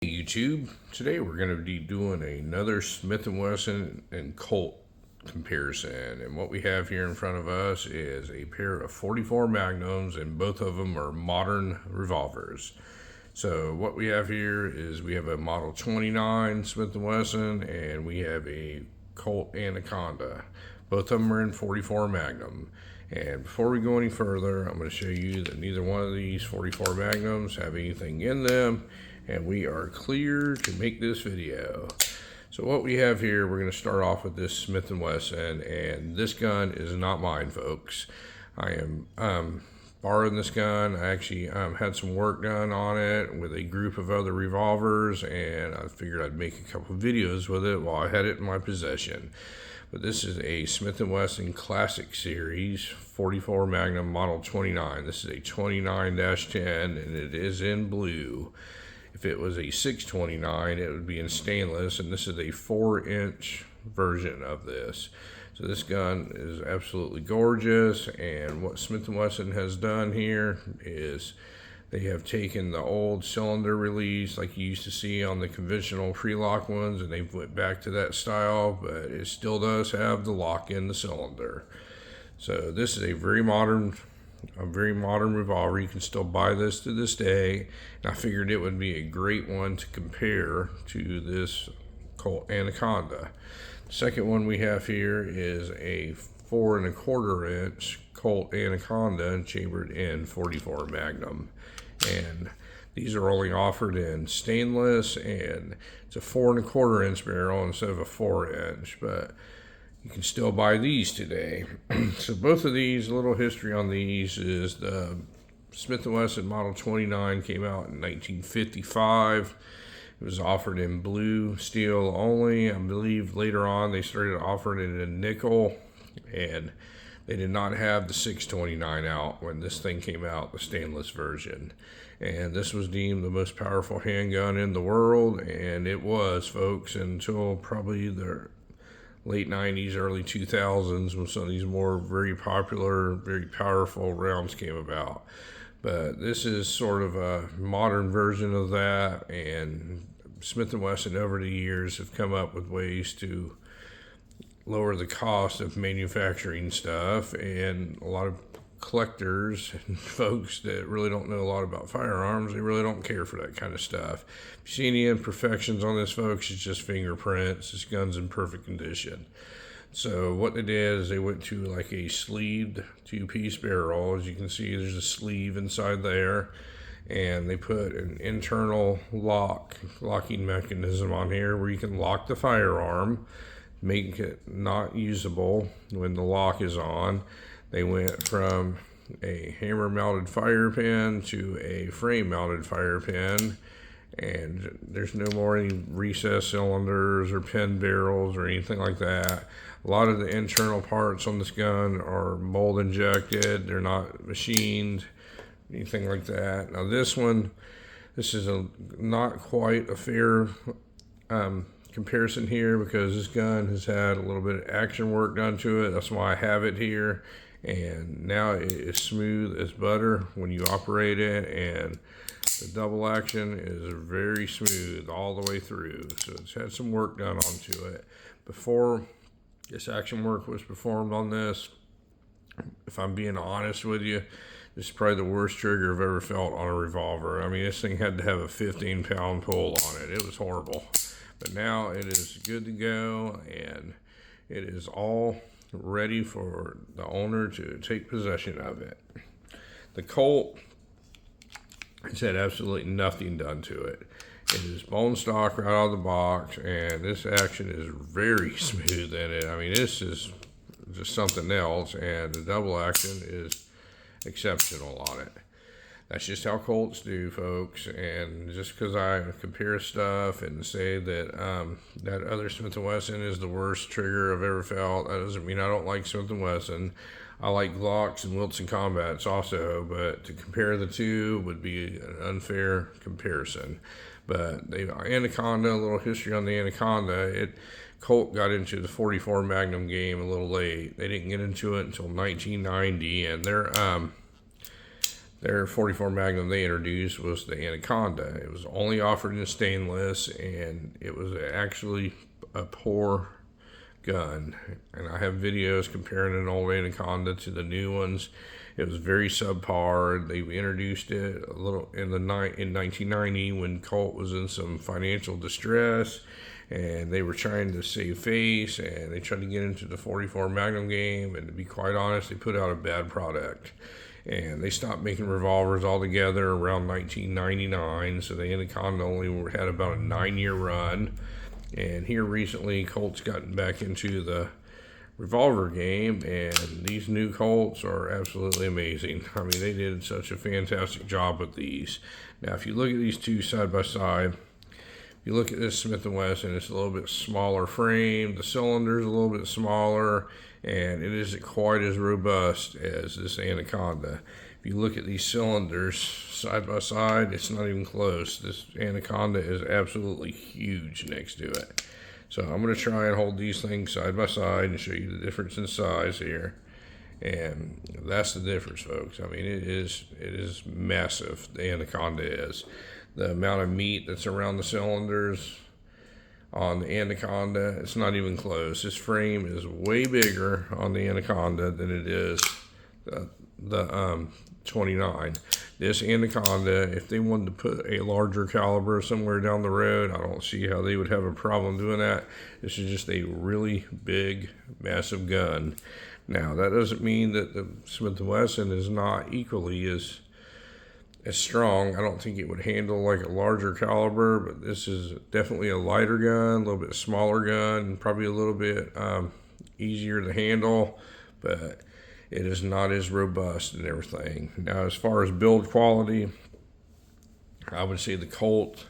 YouTube. Today we're going to be doing another Smith & Wesson and Colt comparison, and what we have here in front of us is a pair of 44 Magnums, and both of them are modern revolvers. So what we have here is we have a model 29 Smith & Wesson and we have a Colt Anaconda. Both of them are in 44 Magnum. And before we go any further, I'm going to show you that neither one of these 44 Magnums have anything in them, and we are clear to make this video. So what we have here, we're going to start off with this Smith & Wesson, and this gun is not mine, folks. I am borrowing this gun. I actually had some work done on it with a group of other revolvers, and I figured I'd make a couple videos with it while I had it in my possession. But this is a Smith & Wesson Classic Series 44 Magnum Model 29. This is a 29-10, and it is in blue. If it was a 629, it would be in stainless, and this is a 4-inch version of this. So this gun is absolutely gorgeous, and what Smith & Wesson has done here is they have taken the old cylinder release like you used to see on the conventional pre-lock ones, and they've went back to that style, but it still does have the lock in the cylinder. So this is a very modern revolver. You can still buy this to this day, and I figured it would be a great one to compare to this Colt Anaconda. The second one we have here is a 4 1/4 inch Colt Anaconda chambered in 44 Magnum, and these are only offered in stainless, and it's a 4 1/4 inch barrel instead of a 4-inch, but you can still buy these today. So both of these, a little history on these is the Smith & Wesson Model 29 came out in 1955. It was offered in blue steel only. I believe later on they started offering it in nickel, and they did not have the 629 out when this thing came out, the stainless version. And this was deemed the most powerful handgun in the world, and it was, folks, until probably the late 90s, early 2000s, when some of these more very popular, very powerful rounds came about. But this is sort of a modern version of that, and Smith & Wesson over the years have come up with ways to lower the cost of manufacturing stuff, and a lot of collectors and folks that really don't know a lot about firearms, they really don't care for that kind of stuff. If you see any imperfections on this, folks, it's just fingerprints. This gun's in perfect condition. So what they did is they went to like a sleeved 2-piece barrel. As you can see, there's a sleeve inside there, and they put an internal locking mechanism on here where you can lock the firearm, make it not usable when the lock is on. They went from a hammer mounted fire pin to a frame mounted fire pin, and there's no more any recessed cylinders or pin barrels or anything like that. A lot of the internal parts on this gun are mold injected. They're not machined, anything like that. Now this is not quite a fair comparison here, because this gun has had a little bit of action work done to it. That's why I have it here, and now it is smooth as butter when you operate it, and the double action is very smooth all the way through. So it's had some work done onto it. Before this action work was performed on this, if I'm being honest with you, this is probably the worst trigger I've ever felt on a revolver. I mean, this thing had to have a 15-pound pull on it. It was horrible. But now it is good to go, and it is all ready for the owner to take possession of it. The Colt has had absolutely nothing done to it. It is bone stock right out of the box, and this action is very smooth in it. I mean, this is just something else, and the double action is exceptional on it. That's just how Colts do, folks. And just because I compare stuff and say that that other Smith & Wesson is the worst trigger I've ever felt, that doesn't mean I don't like Smith & Wesson. I like Glocks and Wilson Combats also, but to compare the two would be an unfair comparison. But the Anaconda, a little history on the Anaconda, Colt got into the 44 Magnum game a little late. They didn't get into it until 1990, and Their 44 Magnum they introduced was the Anaconda. It was only offered in stainless, and it was actually a poor gun. And I have videos comparing an old Anaconda to the new ones. It was very subpar. They introduced it a little in 1990 when Colt was in some financial distress, and they were trying to save face, and they tried to get into the 44 Magnum game. And to be quite honest, they put out a bad product. And they stopped making revolvers altogether around 1999. So the Anaconda only had about a 9-year run. And here recently, Colt's gotten back into the revolver game, and these new Colts are absolutely amazing. I mean, they did such a fantastic job with these. Now, if you look at these two side by side, if you look at this Smith & Wesson, it's a little bit smaller frame. The cylinder's a little bit smaller, and it isn't quite as robust as this Anaconda. If you look at these cylinders side by side, it's not even close. This Anaconda is absolutely huge next to it. So I'm going to try and hold these things side by side and show you the difference in size here. And that's the difference, folks. I mean, it is massive, the Anaconda is. The amount of meat that's around the cylinders on the Anaconda, it's not even close. This frame is way bigger on the Anaconda than it is the 29. This Anaconda, if they wanted to put a larger caliber somewhere down the road, I don't see how they would have a problem doing that. This is just a really big, massive gun. Now, that doesn't mean that the Smith & Wesson is not equally as strong. I don't think it would handle like a larger caliber, but this is definitely a lighter gun, a little bit smaller gun, probably a little bit easier to handle, but it is not as robust and everything. Now, as far as build quality, I would say the Colt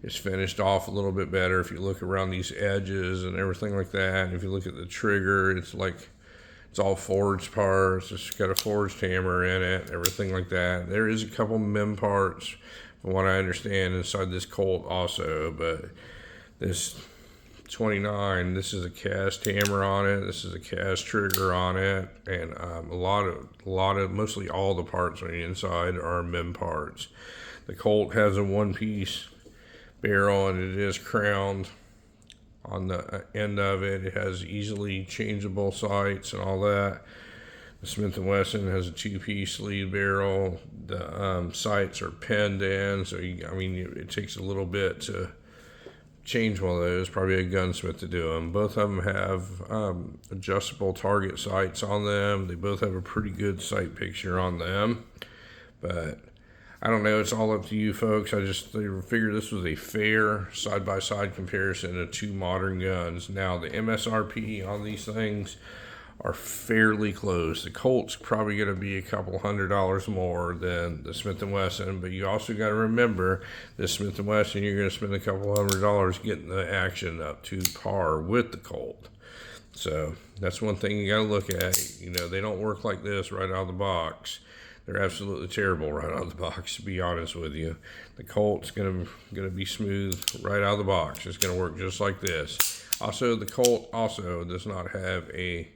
is finished off a little bit better. If you look around these edges and everything like that, and if you look at the trigger, it's all forged parts. It's got a forged hammer in it, everything like that. There is a couple mem parts, from what I understand, inside this Colt also, but this 29, this is a cast hammer on it, this is a cast trigger on it, and a lot of mostly all the parts on the inside are mem parts. The Colt has a one-piece barrel, and it is crowned on the end of it. It has easily changeable sights and all that. The Smith & Wesson has a two-piece lead barrel. The sights are pinned in, so it takes a little bit to change one of those, probably a gunsmith to do them. Both of them have adjustable target sights on them. They both have a pretty good sight picture on them, but I don't know, it's all up to you folks. I just figured this was a fair side-by-side comparison of two modern guns. Now, the MSRP on these things are fairly close. The Colt's probably going to be a couple $100 more than the Smith & Wesson, but you also got to remember the Smith & Wesson, you're going to spend a couple $100 getting the action up to par with the Colt. So that's one thing you got to look at. You know, they don't work like this right out of the box. They're absolutely terrible right out of the box, to be honest with you. The Colt's gonna be smooth right out of the box. It's gonna work just like this. Also, the Colt also does not have a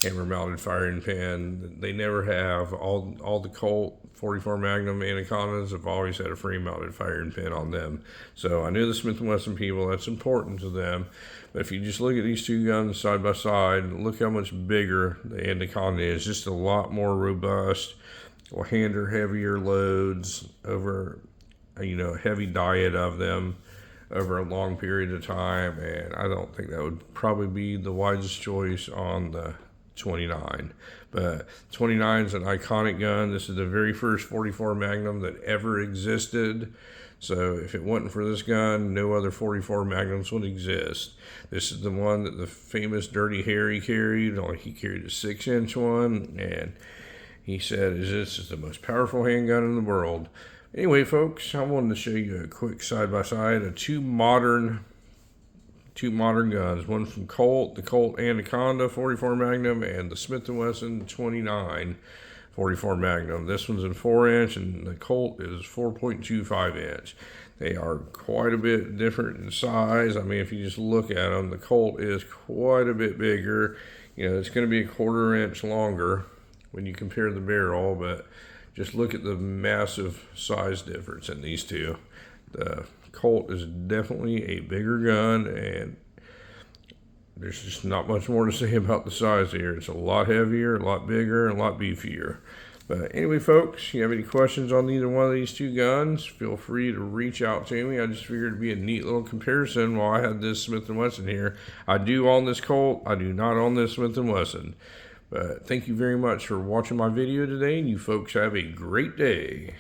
hammer-mounted firing pin. They never have. All the Colt 44 Magnum Anacondas have always had a frame-mounted firing pin on them. So I knew the Smith & Wesson people, that's important to them. But if you just look at these two guns side by side, look how much bigger the Anaconda is. Just a lot more robust. Will handle heavier loads over, a heavy diet of them over a long period of time, and I don't think that would probably be the wisest choice on the 29. But 29 is an iconic gun. This is the very first 44 Magnum that ever existed. So if it wasn't for this gun, no other 44 Magnums would exist. This is the one that the famous Dirty Harry carried. Only he carried a 6-inch one, and he said, this is the most powerful handgun in the world. Anyway, folks, I wanted to show you a quick side-by-side of two modern guns. One from Colt, the Colt Anaconda 44 Magnum, and the Smith & Wesson 29 44 Magnum. This one's in 4-inch, and the Colt is 4.25-inch. They are quite a bit different in size. I mean, if you just look at them, the Colt is quite a bit bigger. It's going to be a 1/4 inch longer when you compare the barrel, but just look at the massive size difference in these two. The Colt is definitely a bigger gun, and there's just not much more to say about the size here. It's a lot heavier, a lot bigger, and a lot beefier. But anyway, folks, if you have any questions on either one of these two guns, feel free to reach out to me. I just figured it'd be a neat little comparison while I had this Smith & Wesson here. I do own this Colt. I do not own this Smith & Wesson. But thank you very much for watching my video today, and you folks have a great day.